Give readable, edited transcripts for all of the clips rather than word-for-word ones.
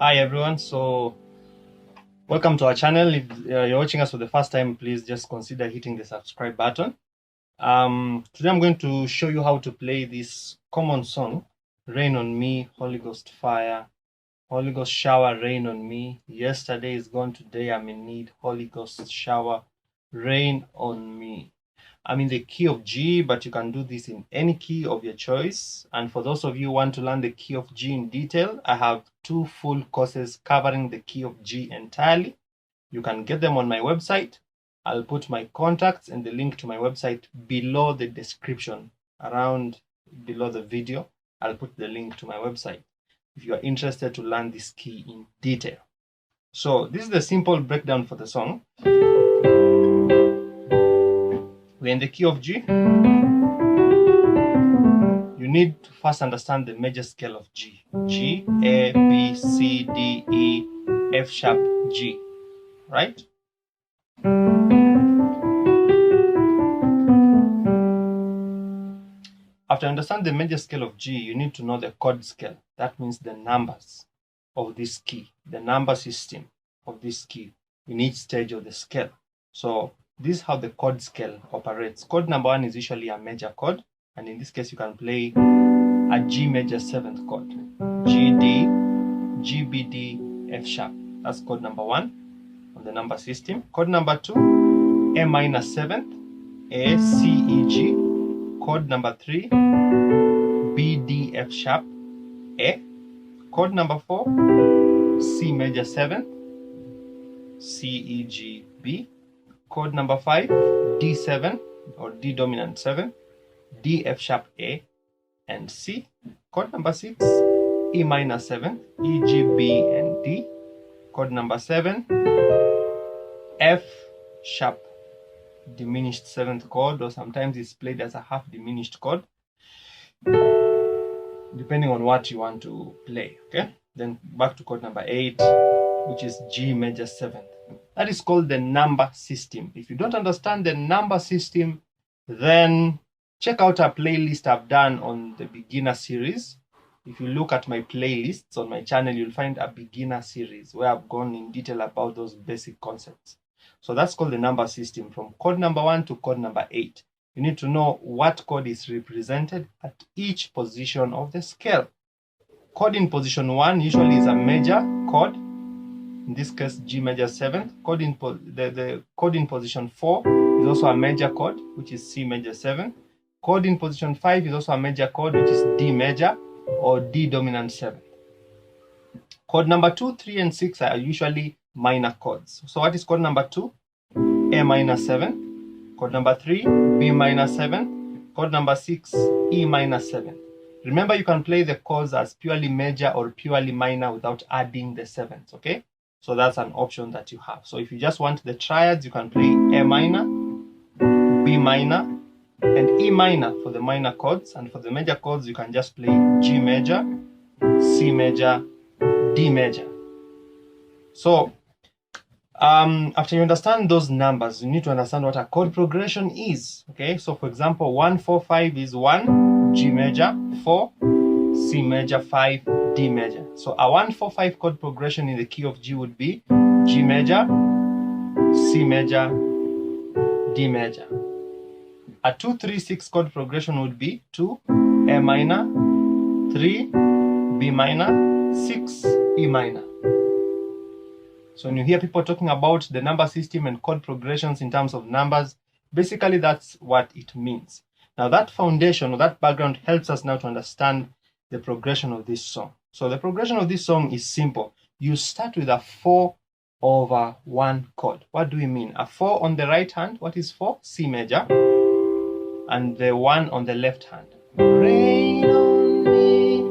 Hi everyone, so welcome to our channel. If you're watching us for the first time, please just consider hitting the subscribe button. Today I'm going to show you how to play this common song, Rain on Me, Holy Ghost Fire, Holy Ghost Shower, Rain on Me. Yesterday is gone, today I'm in need, Holy Ghost Shower, Rain on Me. I'm in the key of G, but you can do this in any key of your choice. And for those of you who want to learn the key of G in detail, I have 2 full courses covering the key of G entirely. You can get them on my website. I'll put my contacts and the link to my website below the description, around below the video. I'll put the link to my website if you are interested to learn this key in detail. So this is the simple breakdown for the song. We're in the key of G. You need to first understand the major scale of G. G, A, B, C, D, E, F sharp, G, right? After you understand the major scale of G, you need to know the chord scale. That means the numbers of this key, the number system of this key in each stage of the scale. So this is how the chord scale operates. Chord number 1 is usually a major chord, and in this case you can play a G major 7th chord. G, D, G, B, D, F sharp. That's chord number 1 on the number system. Chord number 2, A minor 7th, A, C, E, G. Chord number 3, B, D, F sharp, A. Chord number 4, C major 7th, C, E, G, B. Chord number 5, D7 or D dominant 7, D, F sharp, A, and C. Chord number 6, E minor 7, E, G, B, and D. Chord number 7, F sharp diminished 7th chord, or sometimes it's played as a half diminished chord, depending on what you want to play. Okay, then back to chord number 8, which is G major 7th. That is called the number system. If you don't understand the number system, then check out a playlist I've done on the beginner series. If you look at my playlists on my channel, you'll find a beginner series where I've gone in detail about those basic concepts. So that's called the number system, from chord number 1 to chord number 8. You need to know what chord is represented at each position of the scale. Chord in position 1 usually is a major chord. In this case, G major 7th. The chord in position 4 is also a major chord, which is C major 7. Chord in position 5 is also a major chord, which is D major or D dominant 7. Chord number 2, 3, and 6 are usually minor chords. So what is chord number 2? A minor 7. Chord number 3, B minor 7. Chord number 6, E minor 7. Remember, you can play the chords as purely major or purely minor without adding the 7ths, okay? So that's an option that you have. So if you just want the triads, you can play A minor, B minor, and E minor for the minor chords. And for the major chords, you can just play G major, C major, D major. So after you understand those numbers, you need to understand what a chord progression is. Okay, so for example, 1, 4, 5 is 1, G major, 4, C major, 5, D major. So a 1, 4, 5 chord progression in the key of G would be G major, C major, D major. A 2, 3, 6 chord progression would be 2, A minor, 3, B minor, 6, E minor. So when you hear people talking about the number system and chord progressions in terms of numbers, basically that's what it means. Now that foundation or that background helps us now to understand the progression of this song. So the progression of this song is simple. You start with a 4/1 chord. What do we mean? A 4 on the right hand. What is 4? C major. And the 1 on the left hand. Rain on me.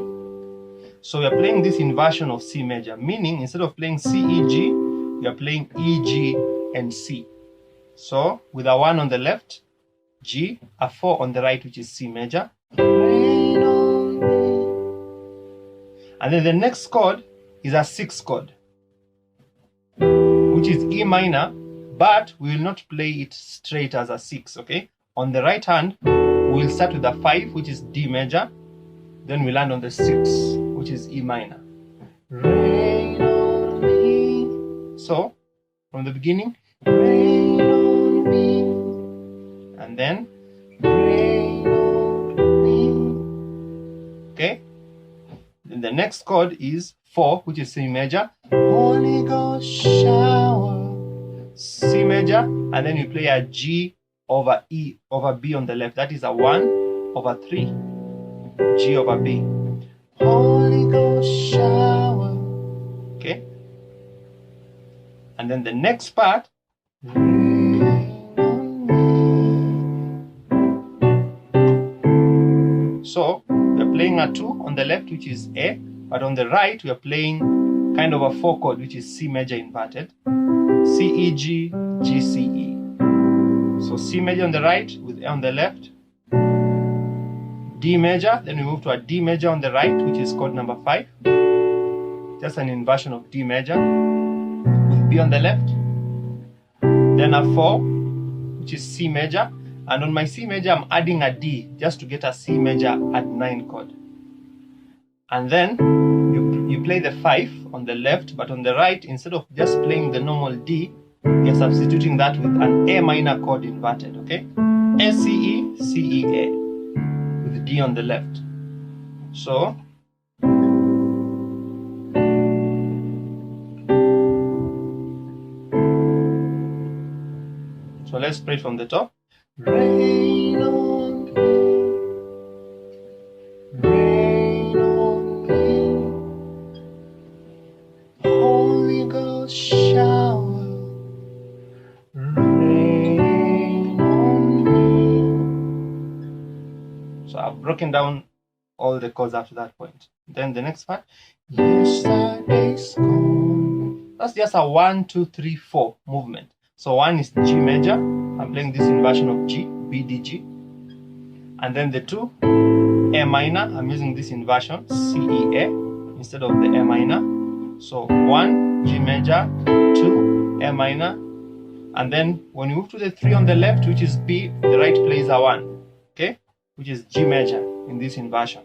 So we are playing this inversion of C major, meaning instead of playing C, E, G, we are playing E, G, and C. So with a 1 on the left, G, a 4 on the right, which is C major. Rain on me. And then the next chord is a 6th chord, which is E minor, but we will not play it straight as a 6, okay? On the right hand, we will start with a 5, which is D major. Then we land on the 6, which is E minor. Rain on So from the beginning, rain on me, and then rain on me. Okay. Then the next chord is 4, which is C major. Holy Ghost shower, C major, and then you play a G over E over B on the left. That is a 1/3, G over B. Holy Ghost shower. Okay. And then the next part, rain on me. So we're playing a 2 on the left, which is A, but on the right we are playing kind of a 4 chord, which is C major inverted. C, E, G, G, C, E. So C major on the right with A on the left. D major, then we move to a D major on the right, which is chord number 5. Just an inversion of D major with B on the left. Then a 4, which is C major. And on my C major, I'm adding a D just to get a C major add 9 chord. And then you play the 5 on the left, but on the right, instead of just playing the normal D, you're substituting that with an A minor chord inverted, okay? A, C, E, C, E, A, with D on the left. So let's play from the top. Rain on me, rain on me, Holy Ghost shower, rain on me. So I've broken down all the chords after that point. Then the next part, yesterday's gone. That's just a 1, 2, 3, 4 movement. So 1 is G major. I'm playing this inversion of G, B, D, G. And then the 2, A minor. I'm using this inversion, C, E, A, instead of the A minor. So 1, G major, 2, A minor. And then when you move to the 3 on the left, which is B, the right plays a 1, okay? Which is G major in this inversion.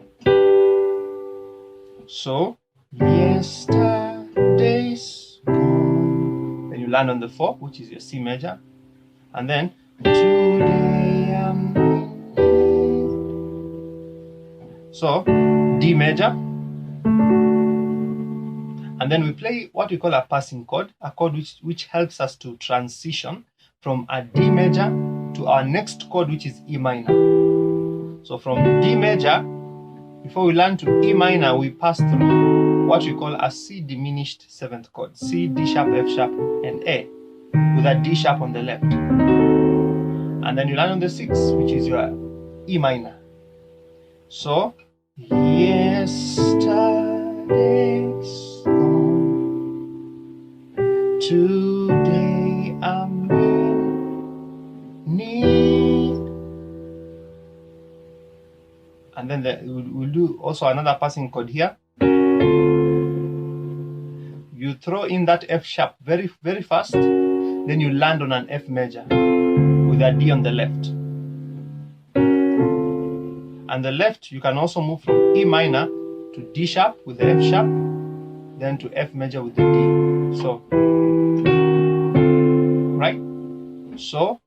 So, yesterday's gone. Then you land on the 4, which is your C major. And then, today I'm in. So, D major. And then we play what we call a passing chord, a chord which helps us to transition from a D major to our next chord, which is E minor. So from D major, before we learn to E minor, we pass through what we call a C diminished 7th chord, C, D sharp, F sharp, and A, with a D sharp on the left. And then you land on the 6, which is your E minor. So, yesterday's gone, today I'm in need. And then we'll do also another passing chord here. You throw in that F sharp very, very fast, then you land on an F major with a D on the left. And the left, you can also move from E minor to D sharp with the F sharp, then to F major with the D. So, right? So,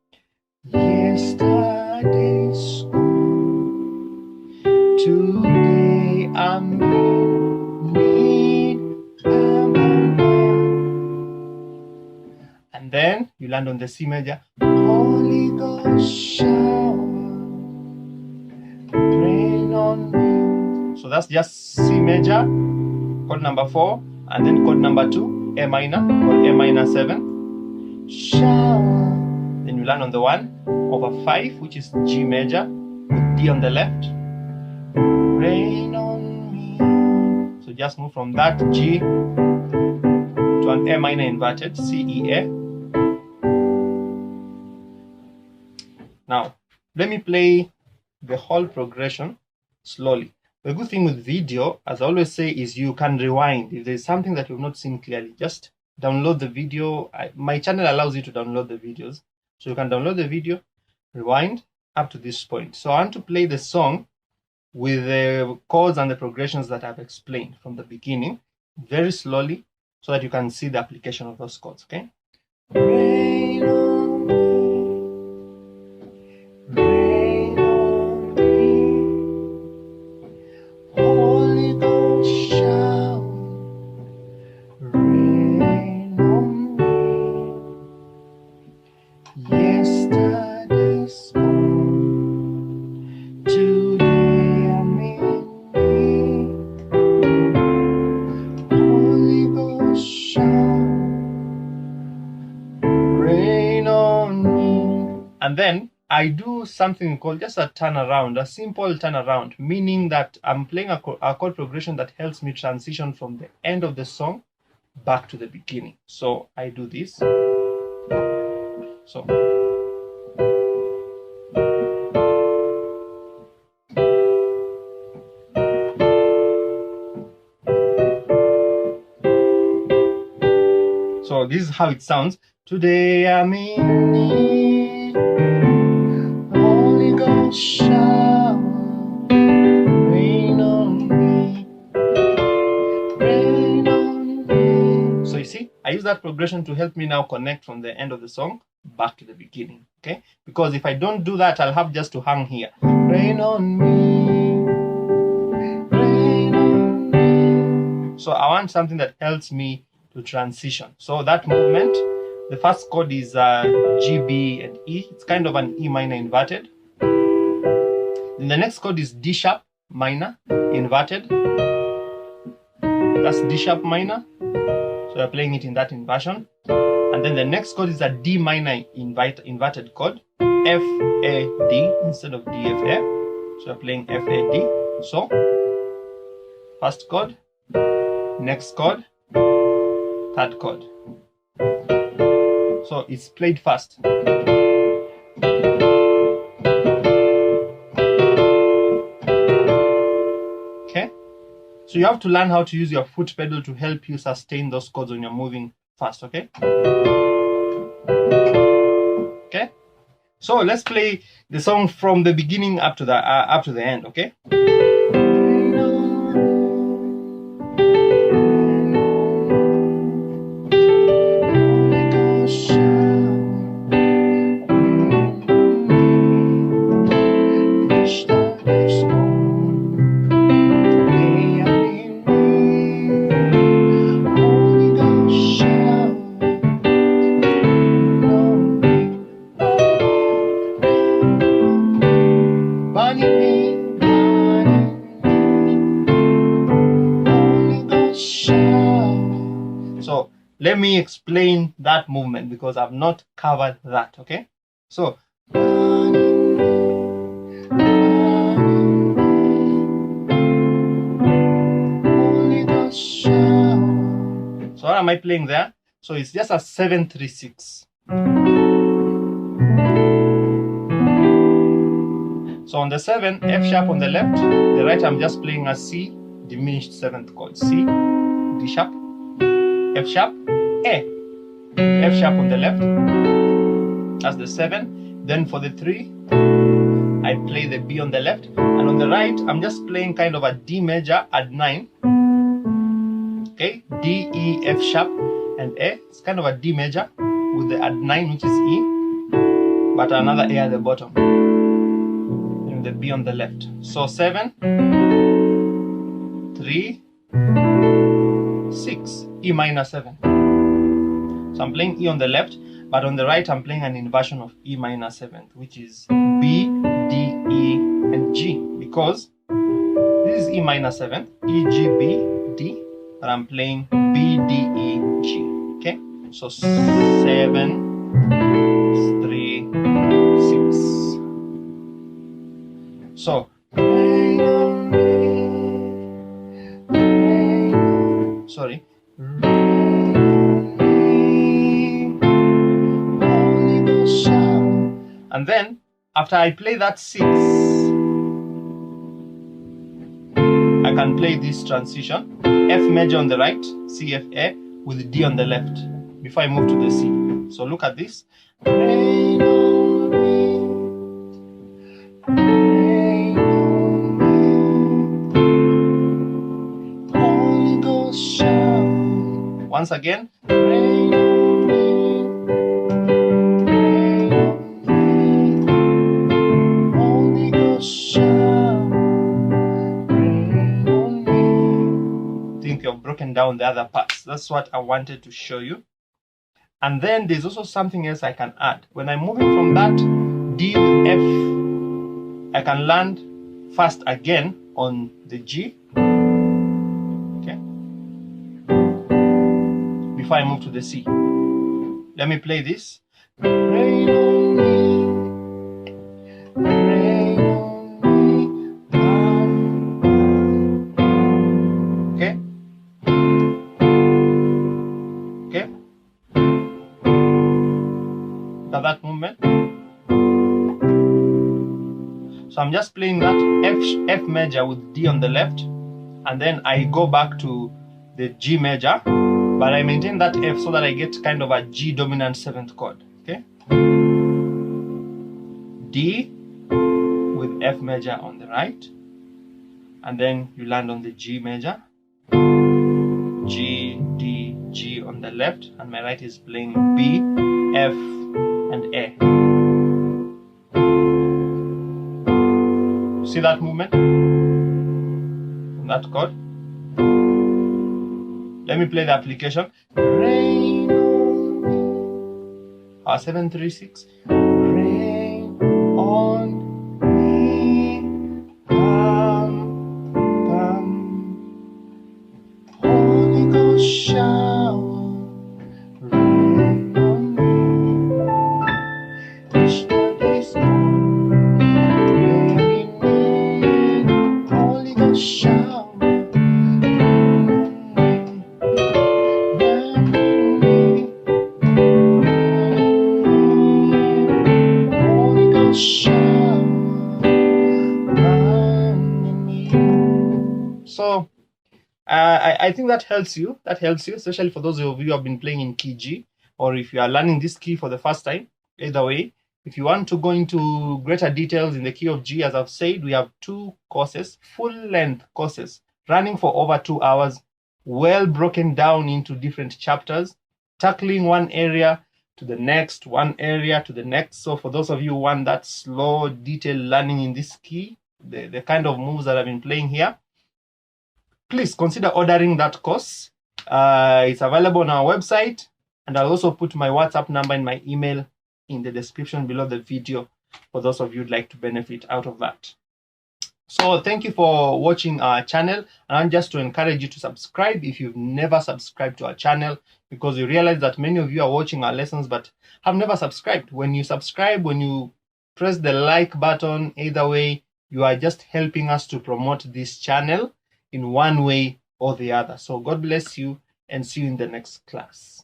yesterday's gone, today I'm in need, and then you land on the C major, Holy Ghost shower, rain on me. So that's just C major, chord number 4, and then chord number 2, A minor, or A minor 7, shower. Then you land on the 1/5, which is G major, with D on the left, rain on me. So just move from that G to an A minor inverted, C, E, A. Now, let me play the whole progression slowly. The good thing with video, as I always say, is you can rewind. If there's something that you've not seen clearly, just download the video. My channel allows you to download the videos. So you can download the video, rewind up to this point. So I want to play the song with the chords and the progressions that I've explained from the beginning, very slowly, so that you can see the application of those chords, okay? Rain on me, rain on me, Holy Ghost shower, rain on me, yesterday's gone, today I'm in need, Holy Ghost shower, rain on me. And then I do something called just a turnaround, a simple turnaround, meaning that I'm playing a chord progression that helps me transition from the end of the song back to the beginning. So I do this. So this is how it sounds. Today I'm in need, Holy Ghost shower, rain on me, rain on me. So you see, I use that progression to help me now connect from the end of the song back to the beginning, okay? Because if I don't do that, I'll have just to hang here. Rain on me, rain on me. So I want something that helps me to transition. So that movement, the first chord is G, B, and E. It's kind of an E minor inverted. Then the next chord is D sharp minor inverted. That's D sharp minor. So we're playing it in that inversion. And then the next chord is a D minor inverted chord, F, A, D instead of D, F, A. So we're playing F, A, D. So first chord, next chord, third chord. So it's played fast. Okay? So you have to learn how to use your foot pedal to help you sustain those chords when you're moving fast, okay? Okay? So let's play the song from the beginning up to the end, okay? So let me explain that movement because I've not covered that, okay? So what am I playing there? So it's just a 7-3-6. So on the 7, F sharp on the left, the right I'm just playing a C diminished 7th chord. C, D sharp, F sharp, A. F sharp on the left, that's the 7. Then for the 3, I play the B on the left. And on the right, I'm just playing kind of a D major at 9. Okay, D, E, F sharp, and A. It's kind of a D major with the at 9, which is E, but another A at the bottom. And the B on the left. So 7, 3, 6, E minor 7. So I'm playing E on the left, but on the right I'm playing an inversion of E minor 7th, which is B, D, E, and G, because this is E minor 7th, E, G, B, D, but I'm playing B, D, E, G. Okay, so 7, 3, 6. So sorry. And then after I play that 6, I can play this transition, F major on the right, C, F, A, with D on the left before I move to the C. So look at this. Rain on me, rain on me, Holy Ghost shower. Once again, rain on me, Holy Ghost shower, rain on me. I think you've broken down the other parts. That's what I wanted to show you. And then there's also something else I can add. When I'm moving from that D with F, I can land first again on the G, okay, before I move to the C. Let me play this. Rain on me, rain on me, okay, okay. Got that movement? So I'm just playing that F major with D on the left, and then I go back to the G major, but I maintain that F so that I get kind of a G dominant 7th chord, okay? D with F major on the right, and then you land on the G major, G, D, G on the left, and my right is playing B, F, and A. See that movement from that chord? Let me play the application. Rain on me. 736. Rain on me. Pam, pam. Holy Ghost shower. Rain on me. Yesterday's shower, Holy Ghost shower, so I think that helps you. That helps you, especially for those of you who have been playing in key G, or if you are learning this key for the first time. Either way, if you want to go into greater details in the key of G, as I've said, we have 2 courses, full-length courses, running for over 2 hours, well broken down into different chapters, tackling one area to the next, one area to the next. So for those of you who want that slow, detailed learning in this key, the kind of moves that I've been playing here, please consider ordering that course. It's available on our website, and I'll also put my WhatsApp number and my email in the description below the video for those of you who'd like to benefit out of that. So thank you for watching our channel, and just to encourage you to subscribe if you've never subscribed to our channel, because we realize that many of you are watching our lessons but have never subscribed. When you subscribe, when you press the like button, either way, you are just helping us to promote this channel in one way or the other. So God bless you, and see you in the next class.